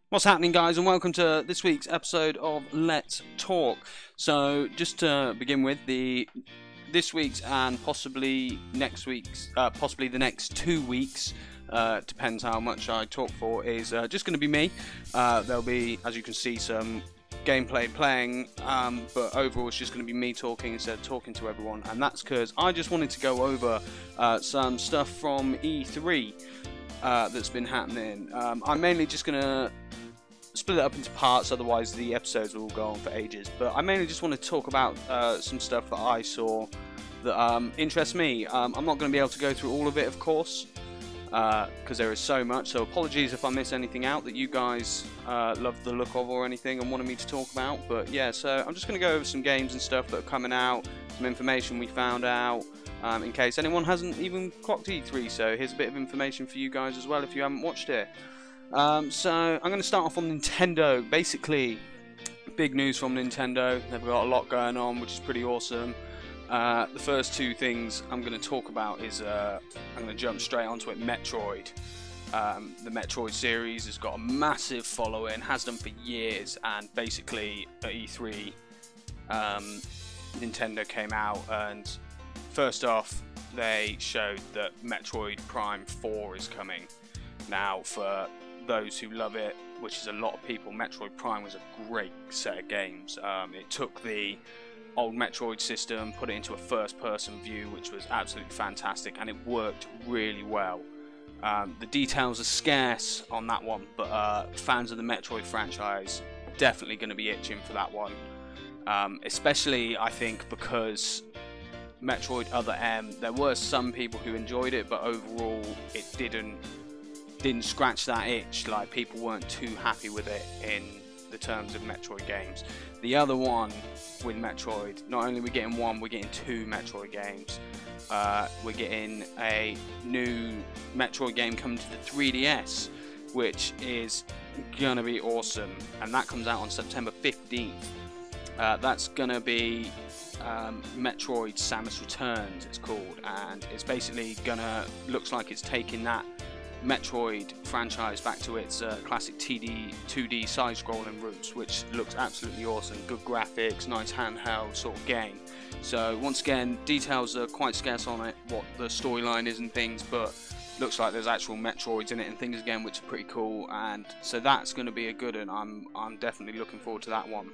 What's happening, guys, and welcome to this week's episode of Let's Talk. So, just to begin with, this week's and possibly next week's, possibly the next 2 weeks, depends how much I talk for, is just going to be me. There'll be, as you can see, some gameplay playing, but overall it's just going to be me talking instead of talking to everyone, and that's because I just wanted to go over some stuff from E3 that's been happening. I'm mainly just going to split it up into parts, otherwise the episodes will go on for ages, but I mainly just want to talk about some stuff that I saw that interests me. I'm not going to be able to go through all of it, of course, because there is so much, so apologies if I miss anything out that you guys love the look of or anything and wanted me to talk about. But yeah, so I'm just going to go over some games and stuff that are coming out, some information we found out, in case anyone hasn't even clocked E3, so here's a bit of information for you guys as well if you haven't watched it. So I'm going to start off on Nintendo. Basically, big news from Nintendo. They've got a lot going on, which is pretty awesome. The first two things I'm going to talk about is I'm going to jump straight onto it. Metroid. The Metroid series has got a massive following, has done for years, and basically at E3, Nintendo came out and first off they showed that Metroid Prime 4 is coming. Now, for those who love it, which is a lot of people, Metroid Prime was a great set of games. It took the old Metroid system, put it into a first-person view, which was absolutely fantastic, and it worked really well. The details are scarce on that one, but fans of the Metroid franchise definitely going to be itching for that one. Especially, I think, because Metroid Other M, there were some people who enjoyed it, but overall it didn't scratch that itch. Like, people weren't too happy with it in the terms of Metroid games. The other one with Metroid, not only are we getting one, we're getting two Metroid games. We're getting a new Metroid game coming to the 3DS, which is gonna be awesome, and that comes out on September 15th. That's gonna be Metroid Samus Returns, it's called, and it's basically looks like it's taking that Metroid franchise back to its classic 2D side-scrolling roots, which looks absolutely awesome. Good graphics, nice handheld sort of game. So once again, details are quite scarce on it, what the storyline is and things, but looks like there's actual Metroids in it and things again, which are pretty cool. And so that's going to be a good one. I'm definitely looking forward to that one.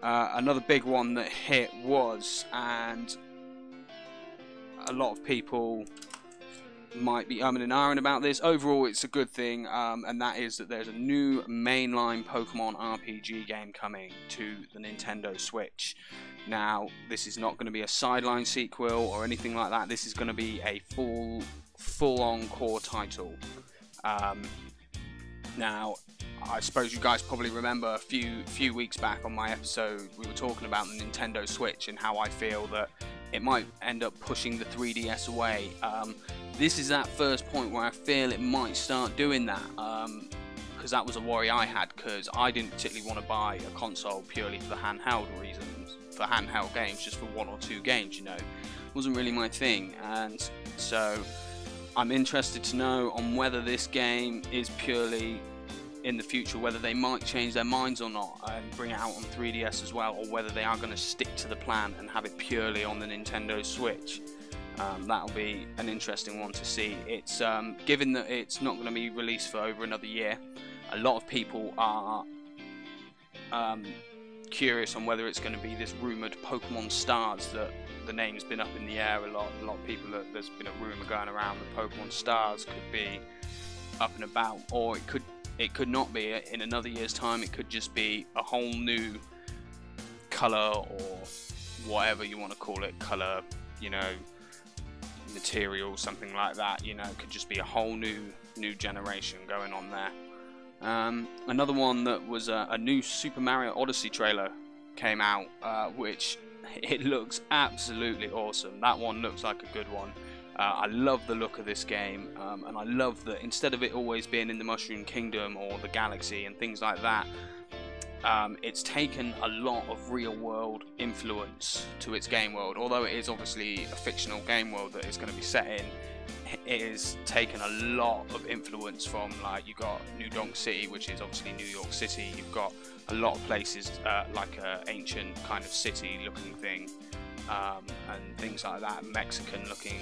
Another big one that hit was, and a lot of people might be umming and ahhing about this, overall it's a good thing, and that is that there's a new mainline Pokemon RPG game coming to the Nintendo Switch. Now, this is not going to be a sideline sequel or anything like that. This is going to be a full-on core title. Now, I suppose you guys probably remember a few weeks back on my episode we were talking about the Nintendo Switch and how I feel that it might end up pushing the 3DS away. This is that first point where I feel it might start doing that, because that was a worry I had, because I didn't particularly want to buy a console purely for the handheld reasons, for handheld games, just for one or two games, you know. It wasn't really my thing, and so I'm interested to know on whether this game is purely in the future, whether they might change their minds or not and bring it out on 3DS as well, or whether they are going to stick to the plan and have it purely on the Nintendo Switch. That'll be an interesting one to see. It's given that it's not going to be released for over another year, a lot of people are curious on whether it's going to be this rumoured Pokemon Stars, that the name's been up in the air a lot. A lot of people, there's been a rumour going around that Pokemon Stars could be up and about, or it could not be. In another year's time it could just be a whole new colour, or whatever you want to call it, colour, you know, material, something like that, you know. It could just be a whole new generation going on there. Another one that was a new Super Mario Odyssey trailer came out, which it looks absolutely awesome. That one looks like a good one. I love the look of this game, and I love that instead of it always being in the Mushroom Kingdom or the Galaxy and things like that, it's taken a lot of real world influence to its game world. Although it is obviously a fictional game world that it's going to be set in, it is taken a lot of influence from, like, you got New Donk City, which is obviously New York City. You've got a lot of places like a ancient kind of city looking thing, and things like that, Mexican looking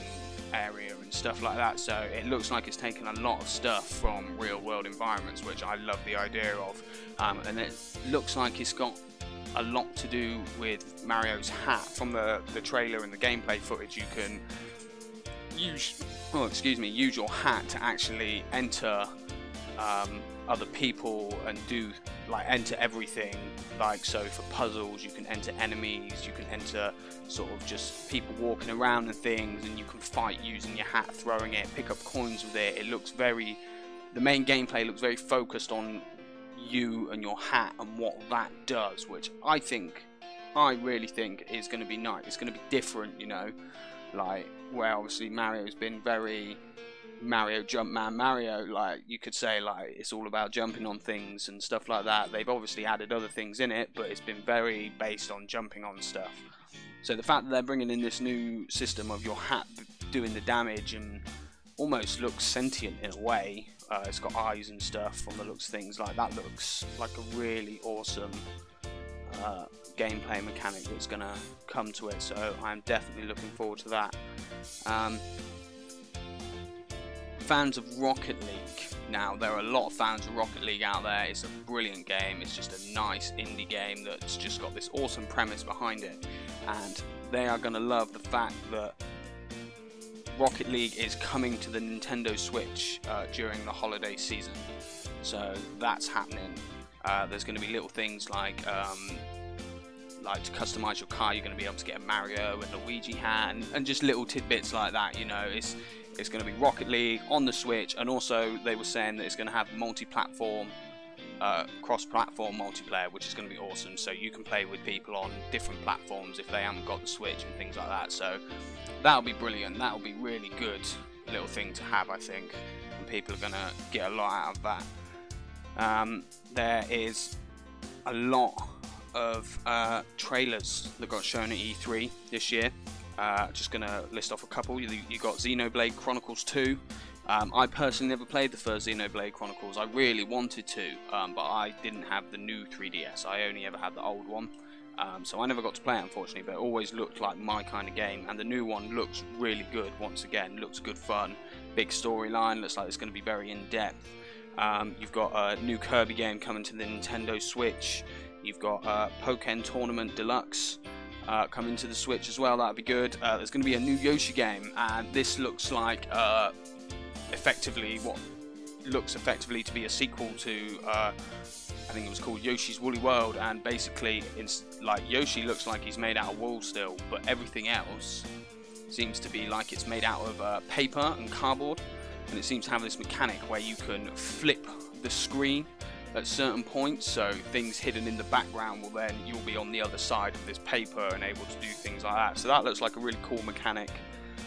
area and stuff like that. So it looks like it's taken a lot of stuff from real world environments, which I love the idea of, and it looks like it's got a lot to do with Mario's hat. From the trailer and the gameplay footage, you can use your hat to actually enter other people and enter everything. Like, so for puzzles you can enter enemies, you can enter sort of just people walking around and things, and you can fight using your hat, throwing it, pick up coins with it. The main gameplay looks very focused on you and your hat and what that does, which I really think is going to be nice. It's going to be different, you know, like where obviously Mario's been very Mario Jumpman Mario, like you could say, like it's all about jumping on things and stuff like that. They've obviously added other things in it, but it's been very based on jumping on stuff. So the fact that they're bringing in this new system of your hat doing the damage and almost looks sentient in a way, it's got eyes and stuff from the looks of things, like that looks like a really awesome gameplay mechanic that's going to come to it. So I'm definitely looking forward to that. Fans of Rocket League. Now, there are a lot of fans of Rocket League out there. It's a brilliant game. It's just a nice indie game that's just got this awesome premise behind it. And they are going to love the fact that Rocket League is coming to the Nintendo Switch during the holiday season. So that's happening. There's going to be little things like to customize your car. You're going to be able to get a Mario and Luigi hat, and just little tidbits like that. You know, it's going to be Rocket League on the Switch, and also they were saying that it's going to have multi-platform, cross-platform multiplayer, which is going to be awesome. So you can play with people on different platforms if they haven't got the Switch and things like that. So that'll be brilliant. That'll be really good little thing to have, I think, and people are going to get a lot out of that. There is a lot of trailers that got shown at E3 this year. Just going to list off a couple. You got Xenoblade Chronicles 2. I personally never played the first Xenoblade Chronicles. I really wanted to, but I didn't have the new 3DS. I only ever had the old one. So I never got to play it, unfortunately, but it always looked like my kind of game. And the new one looks really good, once again. Looks good fun. Big storyline. Looks like it's going to be very in-depth. You've got a new Kirby game coming to the Nintendo Switch. You've got Pokken Tournament Deluxe coming to the Switch as well. That'd be good. There's going to be a new Yoshi game, and this looks like effectively to be a sequel to I think it was called Yoshi's Woolly World, and basically it's like Yoshi looks like he's made out of wool still, but everything else seems to be like it's made out of paper and cardboard, and it seems to have this mechanic where you can flip the screen at certain points, so things hidden in the background you'll be on the other side of this paper and able to do things like that. So that looks like a really cool mechanic,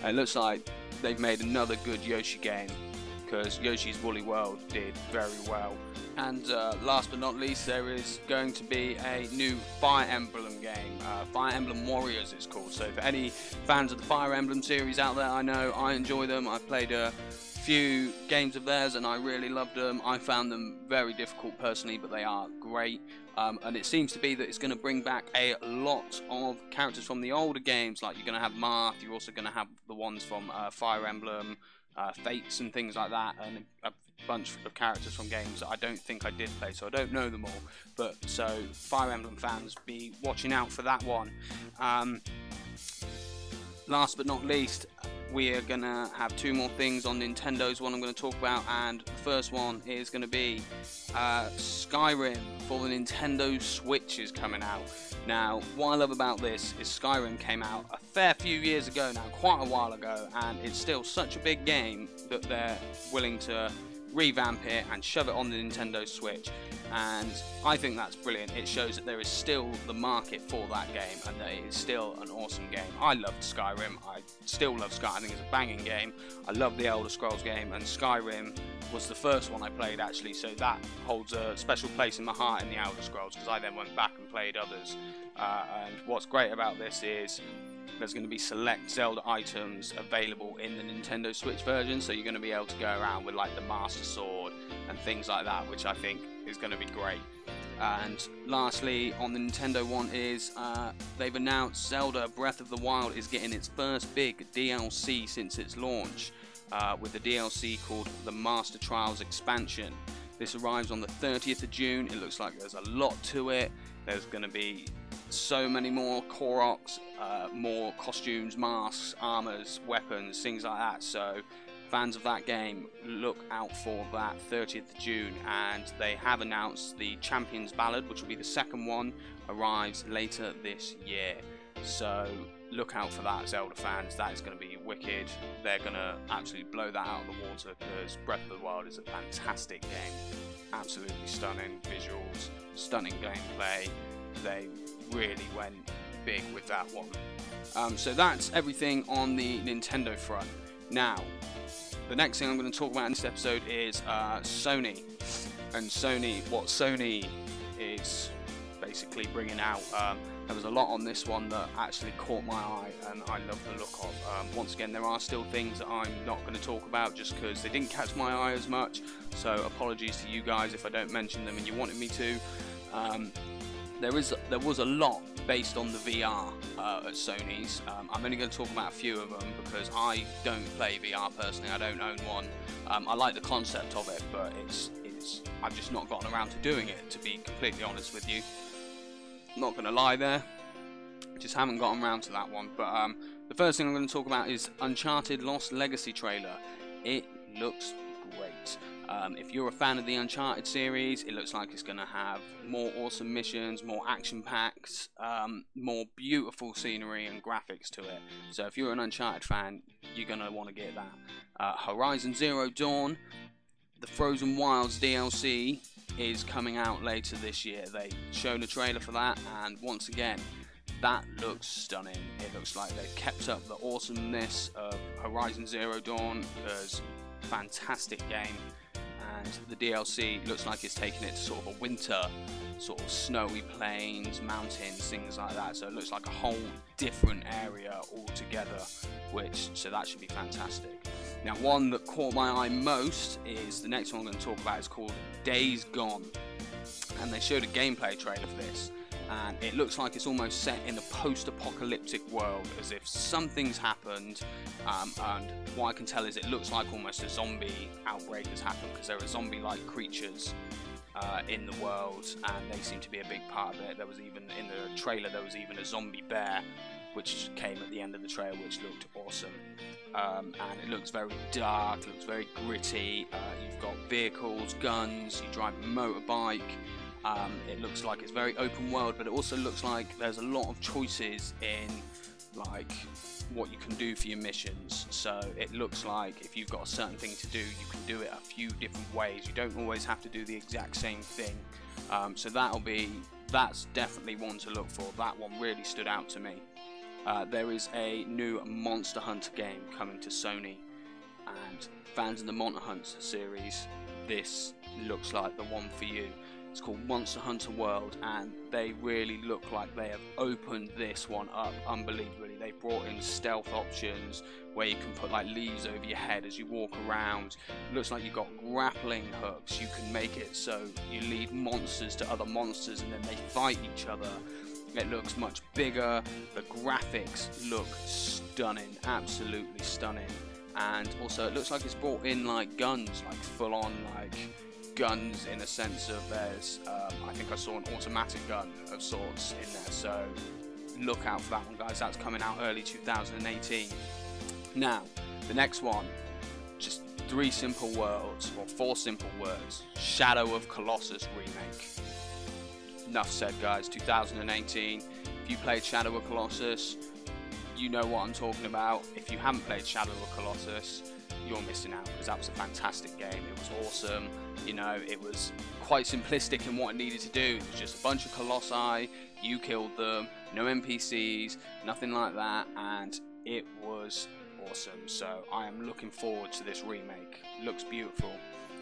and it looks like they've made another good Yoshi game, because Yoshi's Woolly World did very well. And last but not least, there is going to be a new Fire Emblem game. Fire Emblem Warriors it's called. So for any fans of the Fire Emblem series out there, I know I enjoy them. I've played a few games of theirs and I really loved them. I found them very difficult personally, but they are great. And it seems to be that it's going to bring back a lot of characters from the older games. Like, you're going to have Marth, you're also going to have the ones from Fire Emblem, Fates and things like that, and a bunch of characters from games that I don't think I did play, so I don't know them all. But so Fire Emblem fans, be watching out for that one. Last but not least, we are going to have two more things on Nintendo's one I'm going to talk about, and the first one is going to be Skyrim for the Nintendo Switch is coming out. Now, what I love about this is Skyrim came out a fair few years ago now, quite a while ago, and it's still such a big game that they're willing to revamp it and shove it on the Nintendo Switch, and I think that's brilliant. It shows that there is still the market for that game and that it is still an awesome game. I loved Skyrim, I still love Skyrim. I think it's a banging game. I love the Elder Scrolls game, and Skyrim was the first one I played actually, so that holds a special place in my heart in the Elder Scrolls, because I then went back and played others. And what's great about this is There's going to be select Zelda items available in the Nintendo Switch version, so you're going to be able to go around with like the Master Sword and things like that, which I think is going to be great. And lastly, on the Nintendo one is they've announced Zelda Breath of the Wild is getting its first big DLC since its launch, with the DLC called the Master Trials Expansion. This arrives on the 30th of June. It looks like there's a lot to it. There's going to be so many more Koroks, more costumes, masks, armors, weapons, things like that. So fans of that game, look out for that 30th of June. And they have announced the Champions Ballad, which will be the second one, arrives later this year. So look out for that, Zelda fans. That is going to be wicked. They're going to absolutely blow that out of the water, because Breath of the Wild is a fantastic game. Absolutely stunning visuals, stunning gameplay. They really went big with that one. So that's everything on the Nintendo front. Now, the next thing I'm going to talk about in this episode is Sony. And what Sony is basically bringing out. There was a lot on this one that actually caught my eye, and I love the look of. Once again, there are still things that I'm not going to talk about just because they didn't catch my eye as much, so apologies to you guys if I don't mention them and you wanted me to. There was a lot based on the VR at Sony's. I'm only going to talk about a few of them because I don't play VR personally. I don't own one. I like the concept of it, but I've just not gotten around to doing it, to be completely honest with you. Not going to lie there, just haven't gotten around to that one. But the first thing I'm going to talk about is Uncharted Lost Legacy trailer. It looks great. If you're a fan of the Uncharted series, it looks like it's going to have more awesome missions, more action packs, more beautiful scenery and graphics to it. So if you're an Uncharted fan, you're going to want to get that. Horizon Zero Dawn, the Frozen Wilds DLC, is coming out later this year. They showed a trailer for that, and once again, that looks stunning. It looks like they've kept up the awesomeness of Horizon Zero Dawn, because fantastic game, and the DLC looks like it's taking it to sort of a winter, sort of snowy plains, mountains, things like that. So it looks like a whole different area altogether, so that should be fantastic. Now, one that caught my eye most is the next one I'm going to talk about. Is called Days Gone, and they showed a gameplay trailer for this, and it looks like it's almost set in a post-apocalyptic world, as if something's happened, and what I can tell is it looks like almost a zombie outbreak has happened, because there are zombie-like creatures in the world, and they seem to be a big part of it. There was even, in the trailer, there was even a zombie bear, which came at the end of the trailer, which looked awesome. And it looks very dark, it looks very gritty. You've got vehicles, guns, you drive a motorbike. It looks like it's very open world, but it also looks like there's a lot of choices in like what you can do for your missions. So it looks like if you've got a certain thing to do, you can do it a few different ways. You don't always have to do the exact same thing. So that's definitely one to look for. That one really stood out to me. There is a new Monster Hunter game coming to Sony, and fans of the Monster Hunter series, this looks like the one for you. It's called Monster Hunter World, and they really look like they have opened this one up unbelievably. They brought in stealth options where you can put like leaves over your head as you walk around. It looks like you've got grappling hooks. You can make it so you lead monsters to other monsters and then they fight each other. It looks much bigger. The graphics look stunning, absolutely stunning. And also it looks like it's brought in like guns, like full on like guns, in a sense of there's I think I saw an automatic gun of sorts in there. So look out for that one, guys. That's coming out early 2018. Now the next one, just 3 simple words, or 4 simple words: Shadow of Colossus remake. Enough said, guys. 2018. If you played Shadow of Colossus, you know what I'm talking about. If you haven't played Shadow of Colossus, you're missing out, because that was a fantastic game. It was awesome. You know, it was quite simplistic in what it needed to do. It was just a bunch of colossi, you killed them, no NPCs, nothing like that, and it was awesome. So I am looking forward to this remake. Looks beautiful.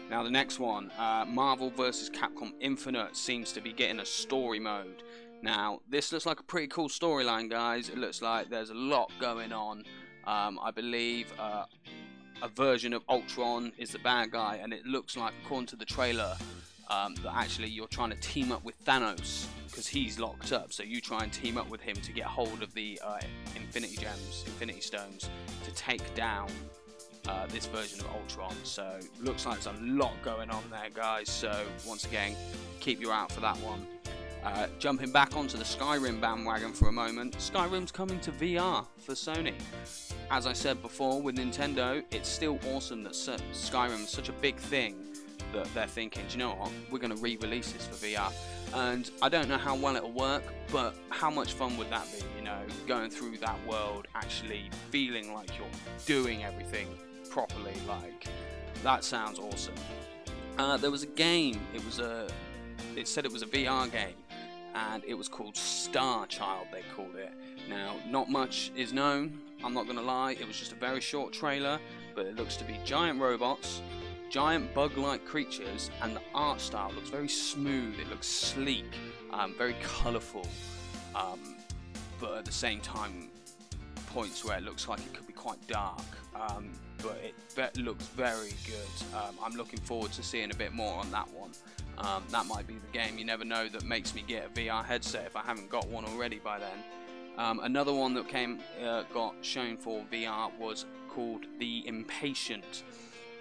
Now the next one, Marvel vs. Capcom Infinite, seems to be getting a story mode. Now, this looks like a pretty cool storyline, guys. It looks like there's a lot going on. I believe a version of Ultron is the bad guy, and it looks like, according to the trailer, that actually you're trying to team up with Thanos because he's locked up. So you try and team up with him to get hold of the Infinity Gems, Infinity Stones, to take down this version of Ultron. So looks like there's a lot going on there, guys. So once again, keep your eye out for that one. Jumping back onto the Skyrim bandwagon for a moment, Skyrim's coming to VR for Sony. As I said before, with Nintendo, it's still awesome that Skyrim is such a big thing that they're thinking, do you know what, we're going to re-release this for VR. And I don't know how well it'll work, but how much fun would that be, you know, going through that world, actually feeling like you're doing everything properly. Like, that sounds awesome. There was a game, it said it was a VR game, and it was called Star Child, they called it. Now, not much is known, I'm not going to lie, it was just a very short trailer, but it looks to be giant robots, giant bug-like creatures, and the art style looks very smooth, it looks sleek, very colourful, but at the same time, points where it looks like it could be quite dark, but it looks very good. I'm looking forward to seeing a bit more on that one. That might be the game, you never know, that makes me get a VR headset if I haven't got one already by then. Another one that got shown for VR was called The Impatient.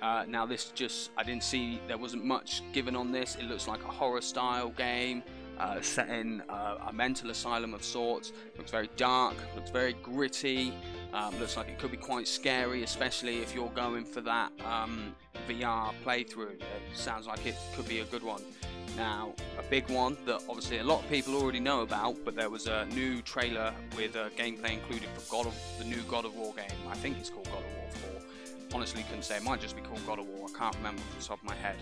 Now this I didn't see, there wasn't much given on this. It looks like a horror style game set in a mental asylum of sorts. Looks very dark, looks very gritty, looks like it could be quite scary, especially if you're going for that VR playthrough. It sounds like it could be a good one. Now, a big one that obviously a lot of people already know about, but there was a new trailer with gameplay included for the new God of War game. I think it's called God of War 4. Honestly, couldn't say. It might just be called God of War. I can't remember off the top of my head.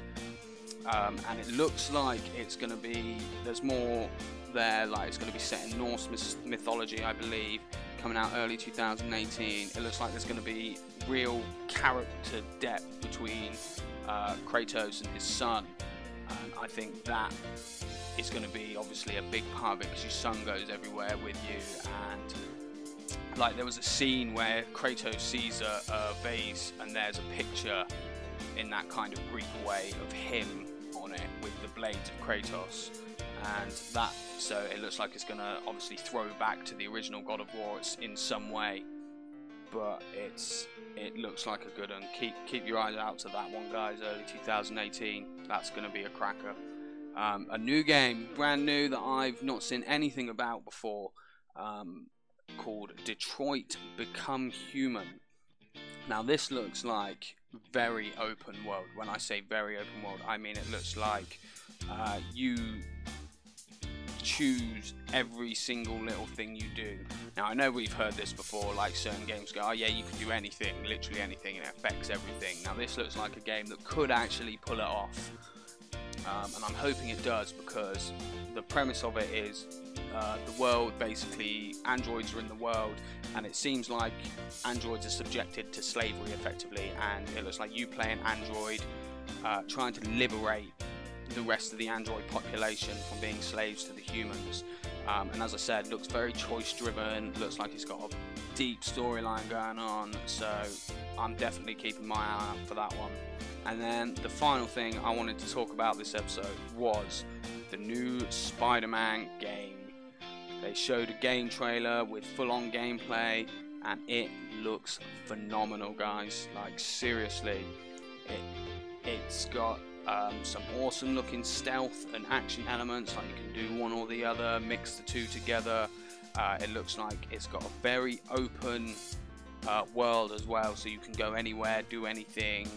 And it looks like it's going to be, there's more there, like it's going to be set in Norse mythology, I believe, coming out early 2018. It looks like there's going to be real character depth between Kratos and his son. And I think that is going to be obviously a big part of it, because your son goes everywhere with you. And like, there was a scene where Kratos sees a vase and there's a picture in that kind of Greek way of him on it with the blades of Kratos, and that, so it looks like it's going to obviously throw back to the original God of War in some way, but it looks like a good one. Keep your eyes out to that one, guys. Early 2018, that's going to be a cracker. A new game, brand new, that I've not seen anything about before, called Detroit Become Human. Now this looks like very open world. When I say very open world, I mean it looks like you choose every single little thing you do. Now I know we've heard this before, like certain games go, oh yeah, you can do anything, literally anything, and it affects everything. Now this looks like a game that could actually pull it off, and I'm hoping it does, because the premise of it is the world, basically androids are in the world, and it seems like androids are subjected to slavery effectively, and it looks like you play an android trying to liberate the rest of the android population from being slaves to the humans. And as I said, looks very choice driven, looks like it's got a deep storyline going on, so I'm definitely keeping my eye out for that one. And then the final thing I wanted to talk about this episode was the new SpiderMan game. They showed a game trailer with full-on gameplay, and it looks phenomenal, guys. Like, seriously, it's got some awesome looking stealth and action elements, like you can do one or the other, mix the two together. It looks like it's got a very open world as well, so you can go anywhere, do anything,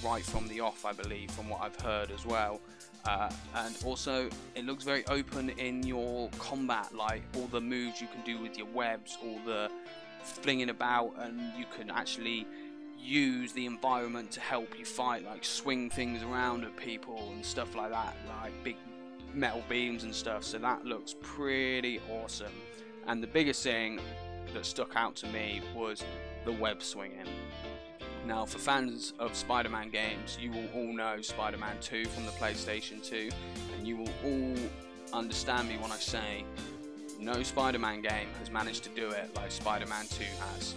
right from the off, I believe, from what I've heard as well. And also it looks very open in your combat, like all the moves you can do with your webs, all the flinging about, and you can actually use the environment to help you fight, like swing things around at people and stuff like that, like big metal beams and stuff. So that looks pretty awesome. And the biggest thing that stuck out to me was the web swinging. Now, for fans of Spider-Man games, you will all know Spider-Man 2 from the PlayStation 2, and you will all understand me when I say no Spider-Man game has managed to do it like Spider-Man 2 has.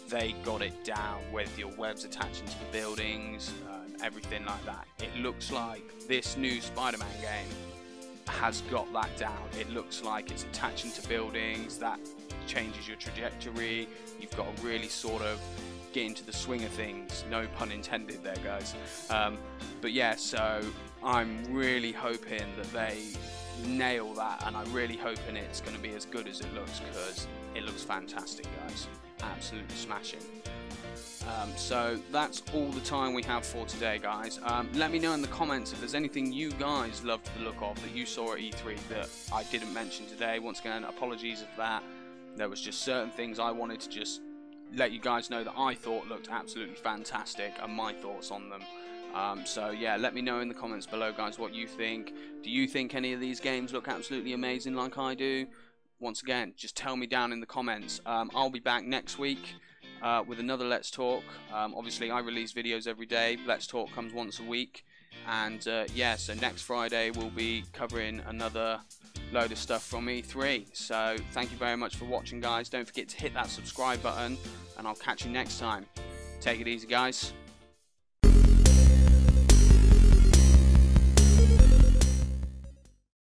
They got it down with your webs attaching to the buildings and everything like that. It looks like this new Spider-Man game has got that down. It looks like it's attaching to buildings, that changes your trajectory. You've got to really sort of get into the swing of things, no pun intended there, guys. But yeah, so I'm really hoping that they nail that, and I'm really hoping it's going to be as good as it looks, because it looks fantastic, guys. Absolutely smashing. So that's all the time we have for today, guys. Let me know in the comments if there's anything you guys loved the look of that you saw at E3 that I didn't mention today. Once again, apologies for that. There was just certain things I wanted to just let you guys know that I thought looked absolutely fantastic, and my thoughts on them. So yeah, let me know in the comments below, guys, what you think. Do you think any of these games look absolutely amazing like I do? Once again, just tell me down in the comments. I'll be back next week with another Let's Talk. Obviously, I release videos every day. Let's Talk comes once a week. And yeah, so next Friday we'll be covering another load of stuff from E3. So thank you very much for watching, guys. Don't forget to hit that subscribe button, and I'll catch you next time. Take it easy, guys.